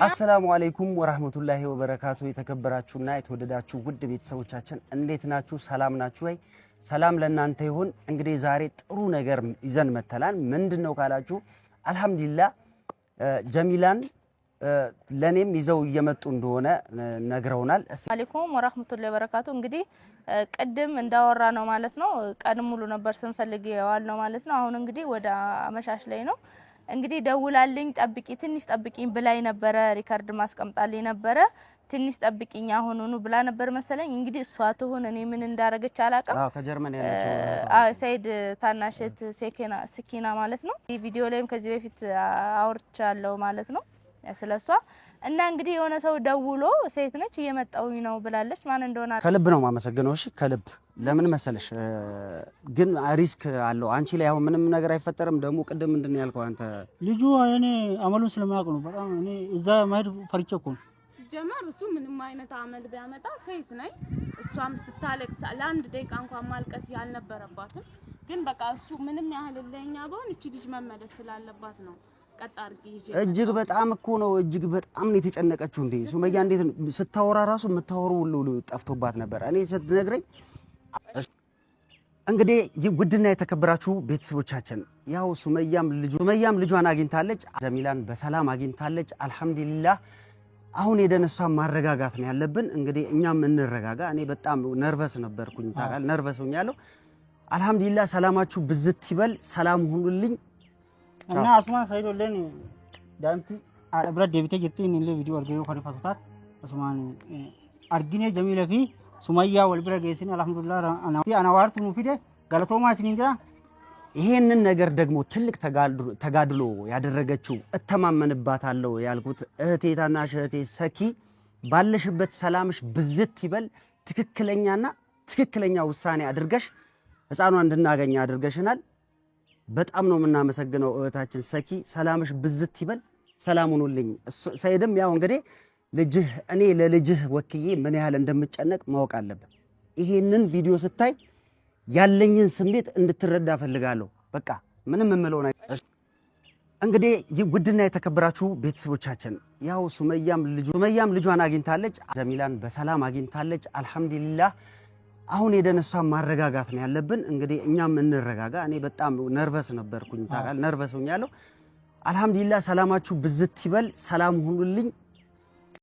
አሰላሙ አለይኩም ወራህመቱላሂ ወበረካቱ የተከበራችሁና የተወደዳችሁ ውድ ቤተሰቦቻችን እንዴት ናችሁ? ሰላም ናችሁ ወይ? ሰላም ለእናንተ ይሁን። እንግዲህ ዛሬ ጥሩ ነገር ይዘን መተላን። ምንድነው ካላችሁ አልহামዱሊላህ ጀሚላን ለኔም ይዘው እየመጡ እንደሆነ ነግረውናል። አሰላሙ አለይኩም ወራህመቱላሂ ወበረካቱ። እንግዲህ ቀደም እንዳወራ ነው ማለት ነው። ቀን ሙሉ ነበር ስንፈልግ ያዋል ነው ማለት ነው። አሁን እንግዲህ ወደ አመሻሽ ላይ ነው እንግዲህ ደውላልኝ ጠብቂ ትንሽ ጠብቂኝ ብላይ ነበር። ሪካርድ ማስቀምጣልኝ ነበር። ትንሽ ጠብቂኝ አሁኑኑ ብላ ነበር መሰለኝ። እንግዲህ እሷ ተሆነ እኔ ምን እንዳረገች አላቀም። ከጀርመን ያለችው ሰይድ ታናሽት ስኪና ማለት ነው። ይሄ ቪዲዮ ላይም ከዚህ በፊት አውርቻለሁ ማለት ነው ስለሷ። እና እንግዲህ የሆነ ሰው ደውሎ ሴት ነች እየመጣውኝ ነው ብላለች። ማን እንደሆነ ከልብ ነው ማመሰግነው። እሺ ከልብ ለምን መሰለሽ ግን ሪስክ አለው አንቺ ላይ አሁን ምንም ነገር አይፈጠርም። ደግሞ ቅድም ምንድነው ያልከው አንተ ልጁ እኔ አመሉን ስለማያውቅ ነው በጣም እኔ እዛ ማይድ ፈርቼ እኮ ሲጀመር እሱ ምንም አይነት አመል ቢያመጣ ሴት ነኝ እሷም ስታለቅስ ለአንድ ደቂቃ እንኳን ማልቀስ ያልነበረባትም ግን በቃ እሱ ምንም ያህል ለኛ በሆነ እቺ ልጅ መመለስ ስላለባት ነው ቀጣርቂ ይዤ እጅግ በጣም እኮ ነው እጅግ በጣም ነው የተጨነቀችው። እንዴ ሱመያ እንዴት ስታወራ ራሱ የምታወራው ሁሉ ጠፍቶባት ነበር እኔ ስትነግረኝ። እንግዲህ ውድና የተከበራችሁ ቤተሰቦቻችን ያው ሱመያም ልጇን አግኝታለች። ጀሚላን በሰላም አግኝታለች አልহামዱሊላህ። አሁን የደነሷ ማረጋጋት ነው ያለብን። እንግዲህ እኛም እንረጋጋ። እኔ በጣም ነርቨስ ነበርኩኝ ታውቃለህ፣ ነርቨስ ሆኛለሁ። አልহামዱሊላህ ሰላማችሁ ብዝት ይበል። ሰላም ሁኑልኝ። እና አስማን ሳይዶለን ዳንቲ አብራ ዴቪቴ ጀቲ እንለ ቪዲዮ አርገው ከሪፋታት አስማን አርጊኔ ጀሚላ ፊ ሱመያ ወልብራ ገይስን አልহামዱሊላህ አናዋርቱ ሙፊደ ጋለቶማ ሲንንጃ ይሄንን ነገር ደግሞ ትልቅ ተጋድሎ ያደረገችው እተማመንባታለሁ ያልኩት እህቴ ታናሽ እህቴ ሰኪ ባለሽበት ሰላምሽ ብዝት ይበል። ትክክለኛ ውሳኔ አድርገሽ ህፃኗን እንድናገኝ አድርገሽናል። በጣም ነው የምናመሰግነው እህታችን ሰኪ። ሰላምሽ ብዝት ይበል። ሰላም ሁኑልኝ። ሰይድም ያው እንግዲህ ልጅህ እኔ ለልጅህ ወክዬ ምን ያህል እንደምጨነቅ ማወቅ አለበት። ይሄንን ቪዲዮ ስታይ ያለኝን ስሜት እንድትረዳ ፈልጋለሁ። በቃ ምንም የምለው ነገር እንግዲህ ውድና የተከበራችሁ ቤተሰቦቻችን ያው ሱመያም ልጇን አግኝታለች። ጀሚላን በሰላም አግኝታለች አልহামዱሊላህ። አሁን የደነሷ ማረጋጋት ነው ያለብን። እንግዲህ እኛም እንረጋጋ። እኔ በጣም ነርቨስ ነበርኩኝ ታውቃለህ፣ ነርቨስ ሆኛለሁ። አልহামዱሊላህ ሰላማችሁ ብዝት ይበል። ሰላም ሁኑልኝ።